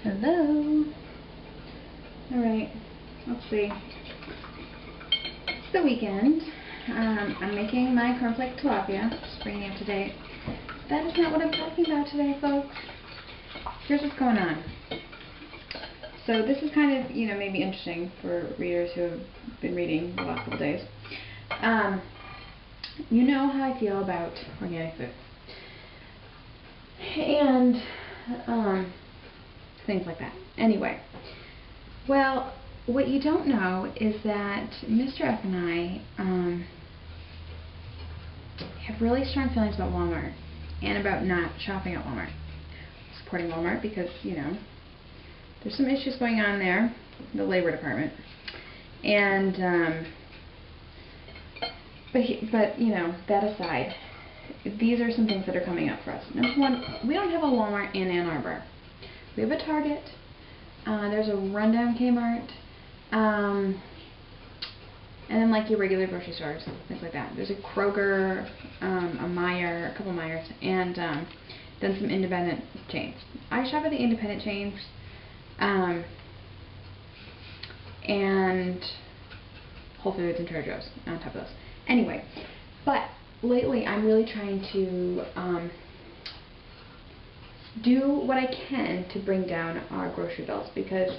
Hello. Alright, let's see. It's the weekend. I'm making my cornflake tilapia, just bringing it up to date. That is not what I'm talking about today, folks. Here's what's going on. So this is kind of, maybe interesting for readers who have been reading the last couple days. You know how I feel about organic food. And things like that. Anyway, well, what you don't know is that Mr. F and I have really strong feelings about Walmart and about not shopping at Walmart. Supporting Walmart because, there's some issues going on there, the labor department. And, but that aside, these are some things that are coming up for us. Number one, we don't have a Walmart in Ann Arbor. We have a Target. There's a rundown Kmart. And then like your regular grocery stores, things like that. There's a Kroger, a Meijer, a couple Meijers, and then some independent chains. I shop at the independent chains, and Whole Foods and Trader Joe's on top of those. Anyway, but lately I'm really trying to do what I can to bring down our grocery bills because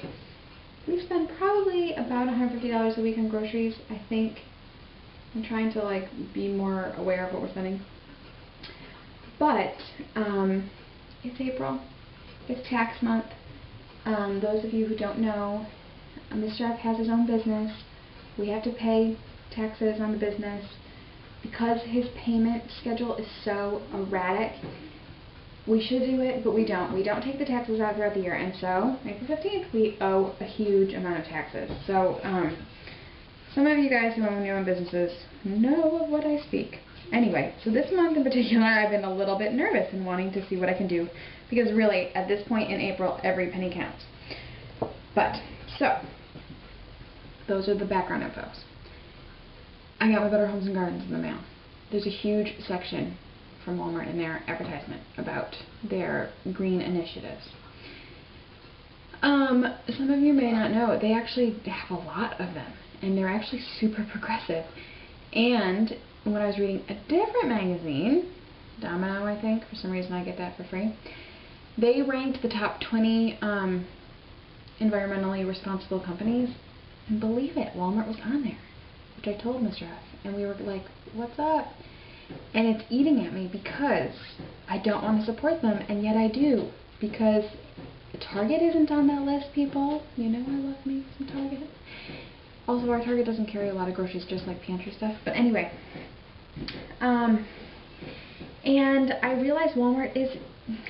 we spend probably about $150 a week on groceries, I think. I'm trying to be more aware of what we're spending. But it's April. It's tax month. Those of you who don't know, Mr. F has his own business. We have to pay taxes on the business. Because his payment schedule is so erratic, we should do it, but we don't. We don't take the taxes out throughout the year, and so, April 15th, we owe a huge amount of taxes. So, some of you guys who own your own businesses know of what I speak. Anyway, so this month in particular, I've been a little bit nervous and wanting to see what I can do, because really, at this point in April, every penny counts. But, so, those are the background infos. I got my Better Homes and Gardens in the mail. There's a huge section from Walmart in their advertisement about their green initiatives. Some of you may not know, they actually have a lot of them, and they're actually super progressive. And when I was reading a different magazine, Domino I think, for some reason I get that for free, they ranked the top 20 environmentally responsible companies, and believe it, Walmart was on there, which I told Mr. F, and we were like, what's up? And it's eating at me because I don't want to support them, and yet I do, because Target isn't on that list, people. You know I love me some Target. Also, our Target doesn't carry a lot of groceries, just like pantry stuff. But anyway, and I realize Walmart is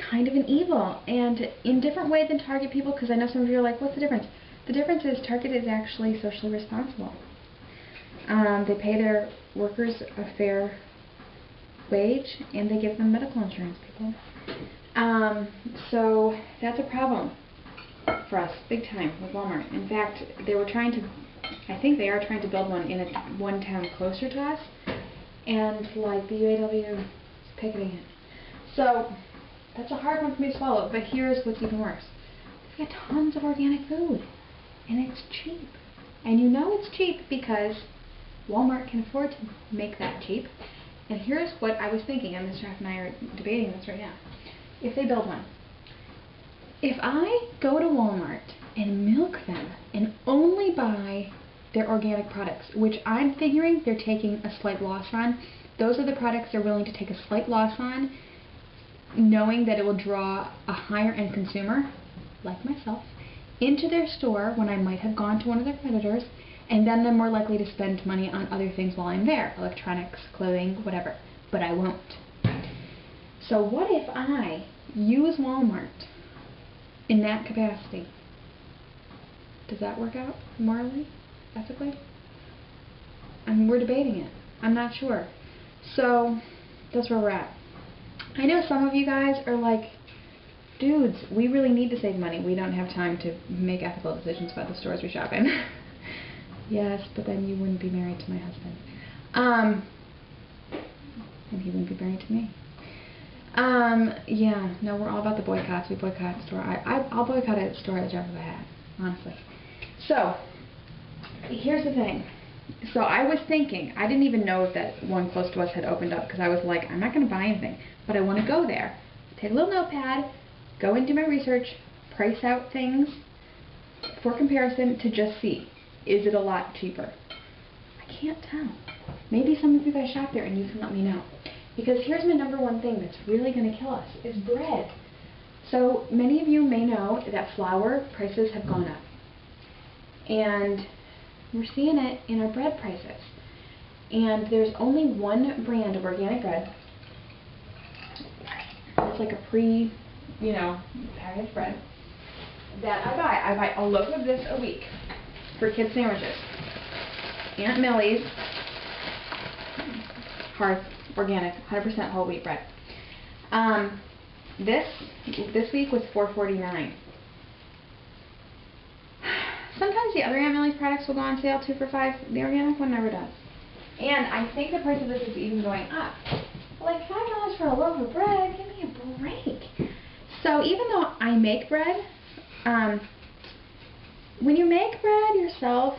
kind of an evil, and in different way than Target people, because I know some of you are like, what's the difference? The difference is Target is actually socially responsible. They pay their workers a fair wage, and they give them medical insurance, people. So that's a problem for us, big time, with Walmart. In fact, they were trying to, I think they are trying to build one in one town closer to us, and the UAW is picketing it. So that's a hard one for me to swallow, but here's what's even worse. They've got tons of organic food, and it's cheap. And you know it's cheap because Walmart can afford to make that cheap. And here's what I was thinking, and Mr. F and I are debating this right now. If they build one, if I go to Walmart and milk them and only buy their organic products, which I'm figuring they're taking a slight loss on, those are the products they're willing to take a slight loss on, knowing that it will draw a higher end consumer, like myself, into their store when I might have gone to one of their competitors, and then I'm more likely to spend money on other things while I'm there, electronics, clothing, whatever, but I won't. So what if I use Walmart in that capacity? Does that work out morally, ethically? I mean, we're debating it. I'm not sure. So that's where we're at. I know some of you guys are like, dudes, we really need to save money. We don't have time to make ethical decisions about the stores we shop in. Yes, but then you wouldn't be married to my husband. And he wouldn't be married to me. Yeah, no, we're all about the boycotts. We boycott store. I'll boycott a store at the drop of a hat, honestly. So, here's the thing. So I was thinking, I didn't even know that one close to us had opened up because I was like, I'm not going to buy anything, but I want to go there. Take a little notepad, go and do my research, price out things for comparison to just see, is it a lot cheaper? I can't tell. Maybe some of you guys shop there and you can let me know. Because here's my number one thing that's really going to kill us, is bread. So many of you may know that flour prices have gone up. And we're seeing it in our bread prices. And there's only one brand of organic bread. It's like a packaged bread that I buy. I buy a loaf of this a week for kids' sandwiches. Aunt Millie's Hearth organic, 100% whole wheat bread. This week was $4.49. Sometimes the other Aunt Millie's products will go on sale 2 for $5. The organic one never does. And I think the price of this is even going up. Like $5 for a loaf of bread, give me a break. So even though I make bread, when you make bread yourself,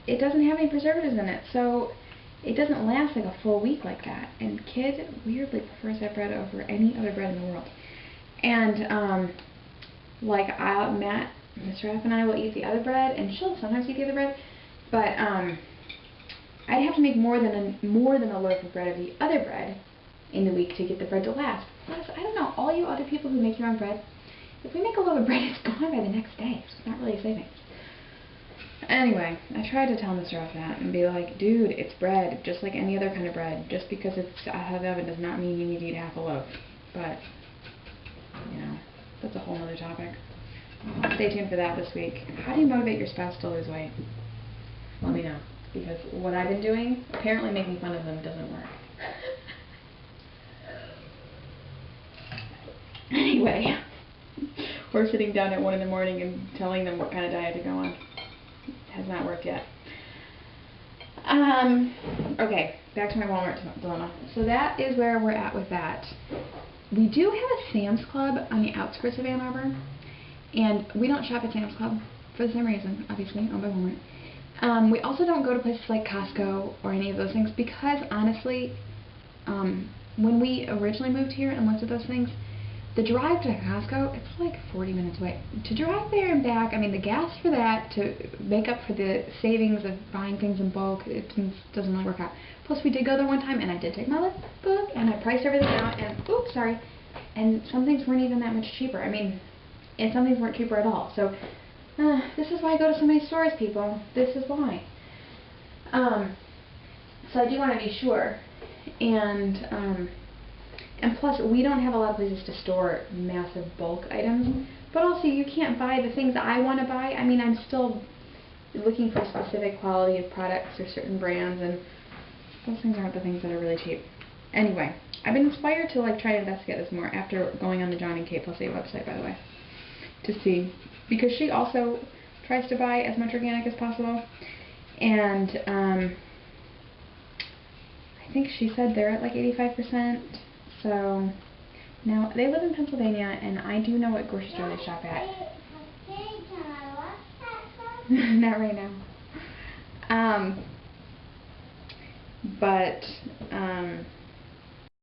it doesn't have any preservatives in it, so it doesn't last like a full week like that. And Kid weirdly prefers that bread over any other bread in the world. And Mr. F and I will eat the other bread, and she'll sometimes eat the other bread, but I'd have to make more than a loaf of bread of the other bread in the week to get the bread to last. Plus, I don't know, all you other people who make your own bread, if we make a loaf of bread, it's gone by the next day, so it's not really a savings. Anyway, I tried to tell Mr. F that and be like, dude, it's bread, just like any other kind of bread. Just because it's out of the oven does not mean you need to eat half a loaf. But, that's a whole other topic. Stay tuned for that this week. How do you motivate your spouse to lose weight? Let me know. Because what I've been doing, apparently making fun of them doesn't work. Anyway, we're sitting down at 1 in the morning and telling them what kind of diet to go on. Has not worked yet. Okay, back to my Walmart dilemma. So that is where we're at with that. We do have a Sam's Club on the outskirts of Ann Arbor, and we don't shop at Sam's Club for the same reason, obviously, owned by Walmart. We also don't go to places like Costco or any of those things because, honestly, when we originally moved here and looked at those things, the drive to Costco, it's like 40 minutes away. To drive there and back, I mean, the gas for that to make up for the savings of buying things in bulk, it doesn't really work out. Plus, we did go there one time, and I did take my book, and I priced everything out, and, oops, sorry, and some things weren't even that much cheaper. I mean, and some things weren't cheaper at all. So, this is why I go to so many stores, people. This is why. So I do want to be sure. And plus, we don't have a lot of places to store massive bulk items. But also, you can't buy the things I want to buy. I mean, I'm still looking for specific quality of products or certain brands, and those things aren't the things that are really cheap. Anyway, I've been inspired to try to investigate this more after going on the John and Kate +8 website, by the way, to see. Because she also tries to buy as much organic as possible. And I think she said they're at like 85%. So, now, they live in Pennsylvania, and I do know what grocery store they shop at. Not right now.